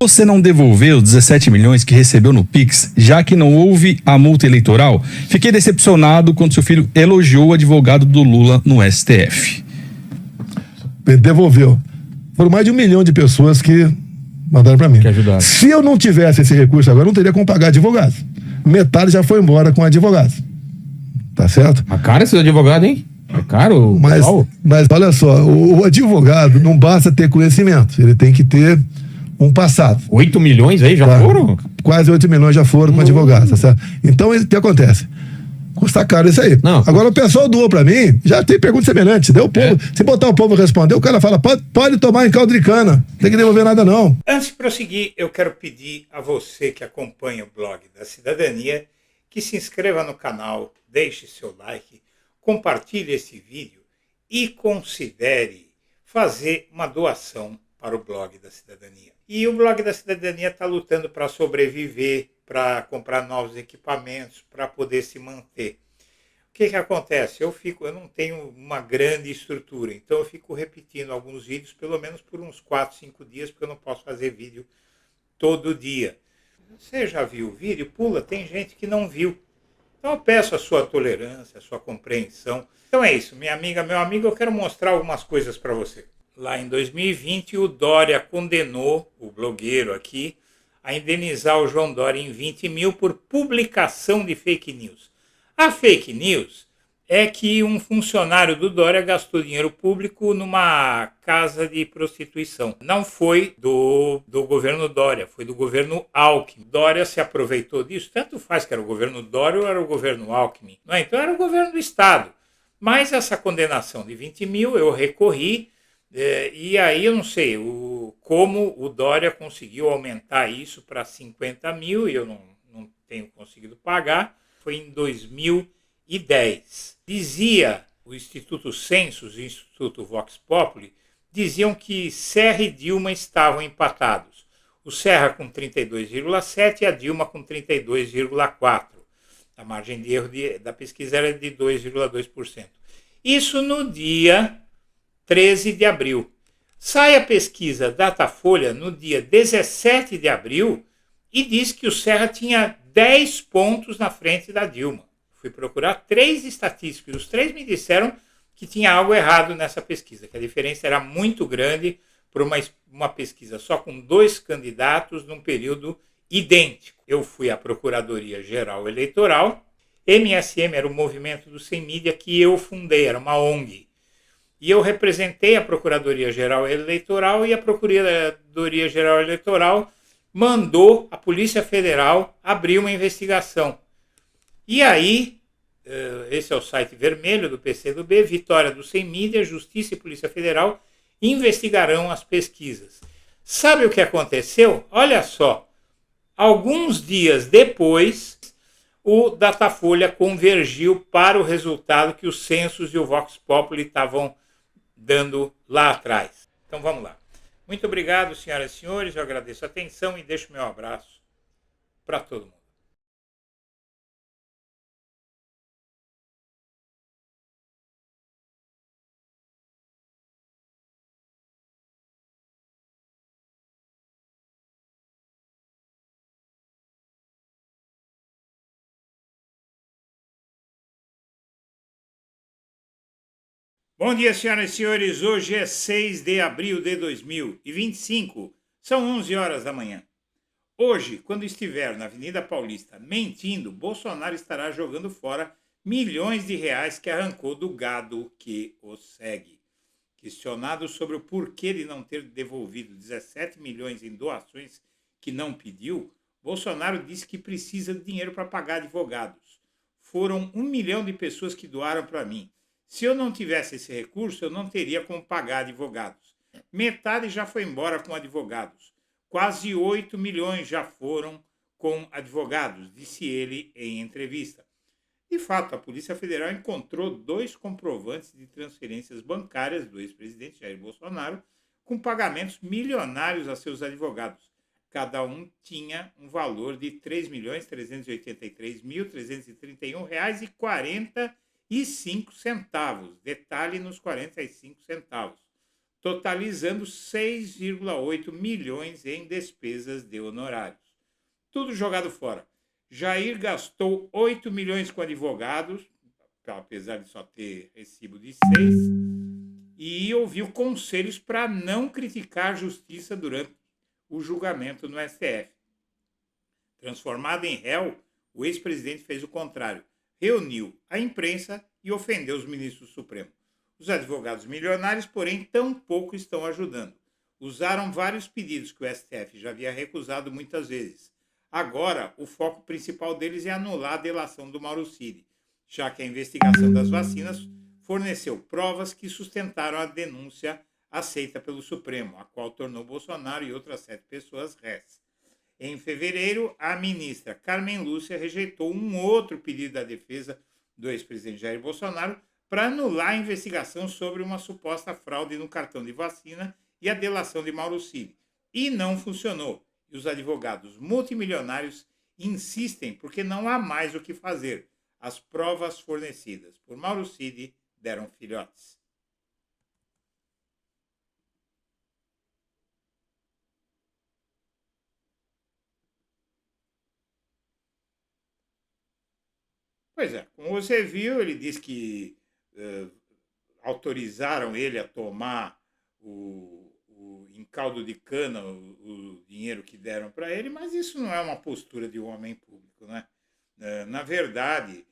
você não devolveu os 17 milhões que recebeu no Pix, já que não houve a multa eleitoral? Fiquei decepcionado quando seu filho elogiou o advogado do Lula no STF. Devolveu. Foram mais de 1 milhão de pessoas que mandaram para mim. Que ajudaram. Se eu não tivesse esse recurso agora, eu não teria como pagar advogado. Metade já foi embora com advogado. Tá certo? Mas caro esse advogado, hein? É caro? Mas olha só, o advogado não basta ter conhecimento, ele tem que ter um passado. 8 milhões aí já foram? Quase 8 milhões já foram com advogado, tá certo? Então, o que acontece? Custa caro isso aí. Não. Agora, o pessoal doou pra mim, já tem pergunta semelhante. Deu o povo. Se botar o povo responder, o cara fala, pode tomar em caldo de cana. Não tem que devolver nada, não. Antes de prosseguir, eu quero pedir a você que acompanha o blog da Cidadania que se inscreva no canal, deixe seu like, compartilhe esse vídeo e considere fazer uma doação para o blog da Cidadania. E o blog da Cidadania está lutando para sobreviver, para comprar novos equipamentos, para poder se manter. O que acontece? Eu não tenho uma grande estrutura, então eu fico repetindo alguns vídeos, pelo menos por uns 4, 5 dias, porque eu não posso fazer vídeo todo dia. Você já viu o vídeo? Pula, tem gente que não viu. Então eu peço a sua tolerância, a sua compreensão. Então é isso, minha amiga, meu amigo, eu quero mostrar algumas coisas para você. Lá em 2020, o Dória condenou o blogueiro aqui a indenizar o João Dória em 20 mil por publicação de fake news. A fake news é que um funcionário do Dória gastou dinheiro público numa casa de prostituição. Não foi do governo Dória, foi do governo Alckmin. Dória se aproveitou disso, tanto faz que era o governo Dória ou era o governo Alckmin. Não é? Então era o governo do Estado. Mas essa condenação de 20 mil eu recorri, e aí eu não sei como o Dória conseguiu aumentar isso para 50 mil, e eu não tenho conseguido pagar. Foi em 2010. Dizia o Instituto Census e o Instituto Vox Populi, diziam que Serra e Dilma estavam empatados. O Serra com 32,7% e a Dilma com 32,4%. A margem de erro da pesquisa era de 2,2%. Isso no dia 13 de abril. Sai a pesquisa Datafolha no dia 17 de abril e diz que o Serra tinha 10 pontos na frente da Dilma. Fui procurar 3 estatísticos, os 3 me disseram que tinha algo errado nessa pesquisa, que a diferença era muito grande para uma pesquisa só com 2 candidatos num período idêntico. Eu fui à Procuradoria-Geral Eleitoral, MSM era o movimento do Sem Mídia que eu fundei, era uma ONG. E eu representei a Procuradoria-Geral Eleitoral e a Procuradoria-Geral Eleitoral mandou a Polícia Federal abrir uma investigação. E aí, esse é o site vermelho do PCdoB, Vitória do Sem Mídia, Justiça e Polícia Federal investigarão as pesquisas. Sabe o que aconteceu? Olha só, alguns dias depois, o Datafolha convergiu para o resultado que o Census e o Vox Populi estavam dando lá atrás. Então vamos lá. Muito obrigado, senhoras e senhores, eu agradeço a atenção e deixo meu abraço para todo mundo. Bom dia, senhoras e senhores. Hoje é 6 de abril de 2025. São 11 horas da manhã. Hoje, quando estiver na Avenida Paulista mentindo, Bolsonaro estará jogando fora milhões de reais que arrancou do gado que o segue. Questionado sobre o porquê de não ter devolvido 17 milhões em doações que não pediu, Bolsonaro disse que precisa de dinheiro para pagar advogados. Foram 1 milhão de pessoas que doaram para mim. Se eu não tivesse esse recurso, eu não teria como pagar advogados. Metade já foi embora com advogados. Quase 8 milhões já foram com advogados, disse ele em entrevista. De fato, a Polícia Federal encontrou 2 comprovantes de transferências bancárias do ex-presidente Jair Bolsonaro com pagamentos milionários a seus advogados. Cada um tinha um valor de R$ 3.383.331,45. Detalhe nos 45 centavos. totalizando 6,8 milhões em despesas de honorários. Tudo jogado fora. Jair gastou 8 milhões com advogados, apesar de só ter recibo de 6, e ouviu conselhos para não criticar a justiça durante o julgamento no STF. Transformado em réu, o ex-presidente fez o contrário. Reuniu a imprensa e ofendeu os ministros do Supremo. Os advogados milionários, porém, tampouco estão ajudando. Usaram vários pedidos que o STF já havia recusado muitas vezes. Agora, o foco principal deles é anular a delação do Mauro Cid, já que a investigação das vacinas forneceu provas que sustentaram a denúncia aceita pelo Supremo, a qual tornou Bolsonaro e outras 7 pessoas réis. Em fevereiro, a ministra Carmen Lúcia rejeitou um outro pedido da defesa do ex-presidente Jair Bolsonaro para anular a investigação sobre uma suposta fraude no cartão de vacina e a delação de Mauro Cid. E não funcionou. E os advogados multimilionários insistem porque não há mais o que fazer. As provas fornecidas por Mauro Cid deram filhotes. Pois é, como você viu, ele diz que autorizaram ele a tomar em caldo de cana o dinheiro que deram para ele, mas isso não é uma postura de um homem público, né? Na verdade,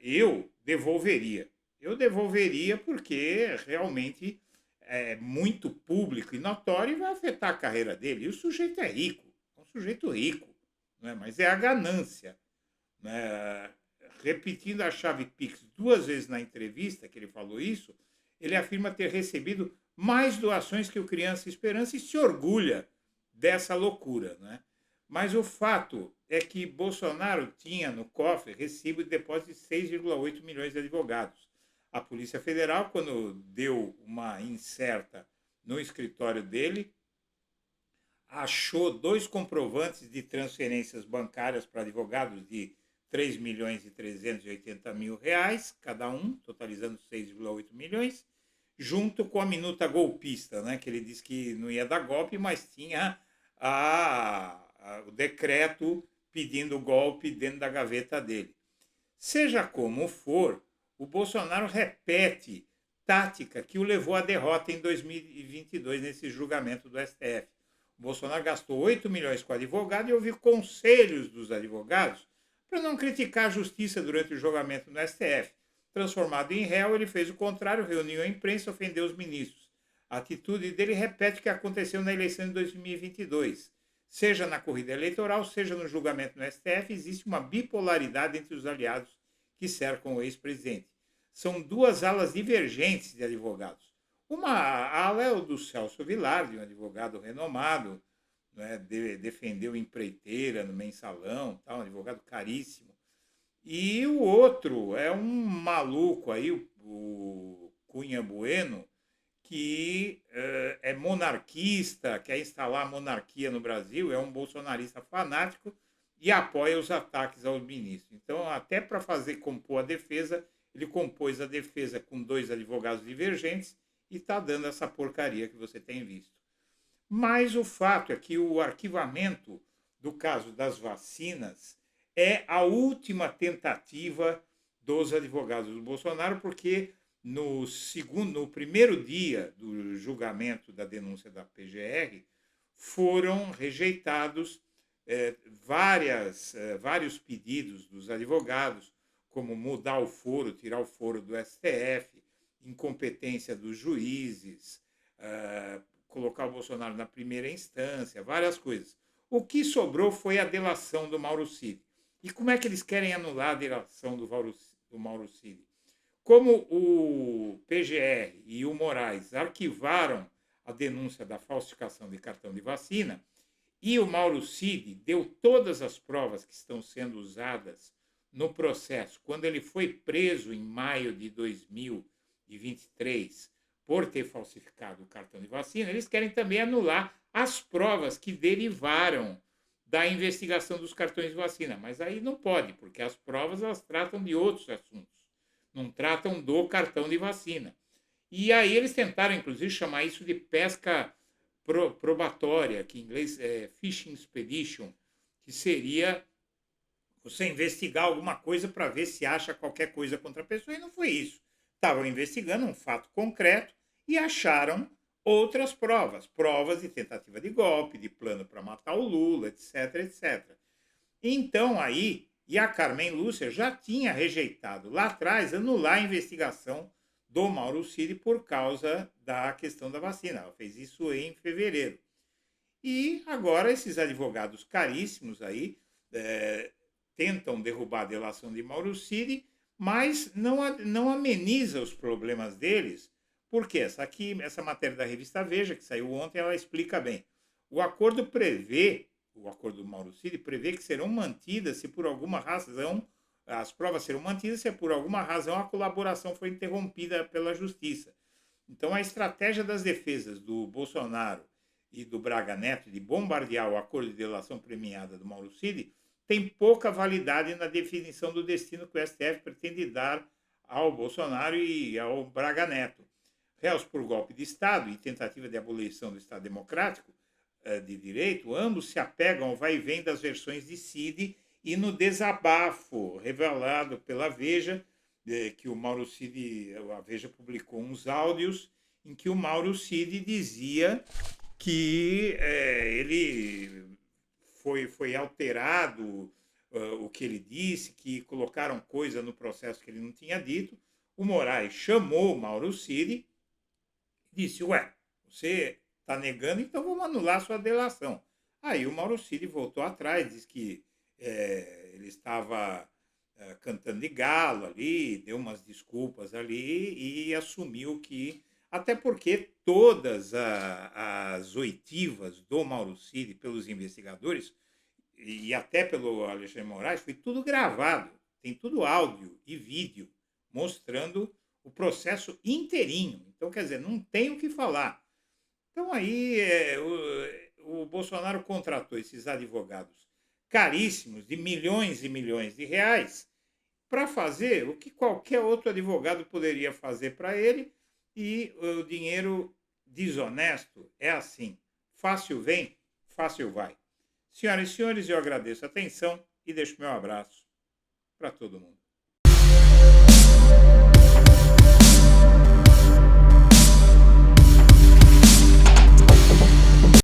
eu devolveria. Eu devolveria porque realmente é muito público e notório e vai afetar a carreira dele. E o sujeito é rico, é um sujeito rico, né? Mas é a ganância, né? Repetindo a chave Pix 2 vezes na entrevista que ele falou isso, ele afirma ter recebido mais doações que o Criança Esperança e se orgulha dessa loucura, né? Mas o fato é que Bolsonaro tinha no cofre recibo de depósito de 6,8 milhões de advogados. A Polícia Federal, quando deu uma incerta no escritório dele, achou 2 comprovantes de transferências bancárias para advogados de 3 milhões e 380 mil reais, cada um, totalizando 6,8 milhões, junto com a minuta golpista, né, que ele disse que não ia dar golpe, mas tinha o decreto pedindo golpe dentro da gaveta dele. Seja como for, o Bolsonaro repete tática que o levou à derrota em 2022 nesse julgamento do STF. O Bolsonaro gastou 8 milhões com advogado e ouviu conselhos dos advogados para não criticar a justiça durante o julgamento no STF. Transformado em réu, ele fez o contrário, reuniu a imprensa e ofendeu os ministros. A atitude dele repete o que aconteceu na eleição de 2022. Seja na corrida eleitoral, seja no julgamento no STF, existe uma bipolaridade entre os aliados que cercam o ex-presidente. São 2 alas divergentes de advogados. Uma ala é o do Celso Vilardi, um advogado renomado, né, defendeu empreiteira no mensalão, um advogado caríssimo. E o outro é um maluco aí, o Cunha Bueno, que é monarquista, quer instalar a monarquia no Brasil, é um bolsonarista fanático e apoia os ataques aos ministros. Então, até para compor a defesa, ele compôs a defesa com 2 advogados divergentes e está dando essa porcaria que você tem visto. Mas o fato é que o arquivamento do caso das vacinas é a última tentativa dos advogados do Bolsonaro, porque no primeiro dia do julgamento da denúncia da PGR, foram rejeitados vários pedidos dos advogados, como mudar o foro, tirar o foro do STF, incompetência dos juízes, colocar o Bolsonaro na primeira instância, várias coisas. O que sobrou foi a delação do Mauro Cid. E como é que eles querem anular a delação do Mauro Cid? Como o PGR e o Moraes arquivaram a denúncia da falsificação de cartão de vacina e o Mauro Cid deu todas as provas que estão sendo usadas no processo, quando ele foi preso em maio de 2023 por ter falsificado o cartão de vacina, eles querem também anular as provas que derivaram da investigação dos cartões de vacina. Mas aí não pode, porque as provas elas tratam de outros assuntos, não tratam do cartão de vacina. E aí eles tentaram, inclusive, chamar isso de pesca probatória, que em inglês é fishing expedition, que seria você investigar alguma coisa para ver se acha qualquer coisa contra a pessoa, e não foi isso. Estavam investigando um fato concreto e acharam outras provas, provas de tentativa de golpe, de plano para matar o Lula, etc, etc. Então aí, e a Carmen Lúcia já tinha rejeitado lá atrás anular a investigação do Mauro Cid por causa da questão da vacina. Ela fez isso em fevereiro. E agora esses advogados caríssimos aí tentam derrubar a delação de Mauro Cid, mas não ameniza os problemas deles, porque essa matéria da revista Veja, que saiu ontem, ela explica bem. O acordo do Mauro Cid prevê que serão mantidas, se por alguma razão, as provas serão mantidas, se por alguma razão a colaboração foi interrompida pela Justiça. Então a estratégia das defesas do Bolsonaro e do Braga Neto de bombardear o acordo de delação premiada do Mauro Cid tem pouca validade na definição do destino que o STF pretende dar ao Bolsonaro e ao Braga Neto. Réus por golpe de Estado e tentativa de abolição do Estado Democrático de Direito, ambos se apegam ao vai e vem das versões de Cid e no desabafo revelado pela Veja, que o Mauro Cid, a Veja publicou uns áudios em que o Mauro Cid dizia que ele foi alterado o que ele disse, que colocaram coisa no processo que ele não tinha dito. O Moraes chamou o Mauro Cid e disse, você está negando, então vamos anular sua delação. Aí o Mauro Cid voltou atrás, disse que ele estava cantando de galo ali, deu umas desculpas ali e assumiu que... Até porque todas as oitivas do Mauro Cid pelos investigadores e até pelo Alexandre Moraes foi tudo gravado. Tem tudo áudio e vídeo mostrando o processo inteirinho. Então, quer dizer, não tem o que falar. Então aí o Bolsonaro contratou esses advogados caríssimos, de milhões e milhões de reais, para fazer o que qualquer outro advogado poderia fazer para ele, e o dinheiro desonesto é assim, fácil vem, fácil vai. Senhoras e senhores, eu agradeço a atenção e deixo meu abraço para todo mundo.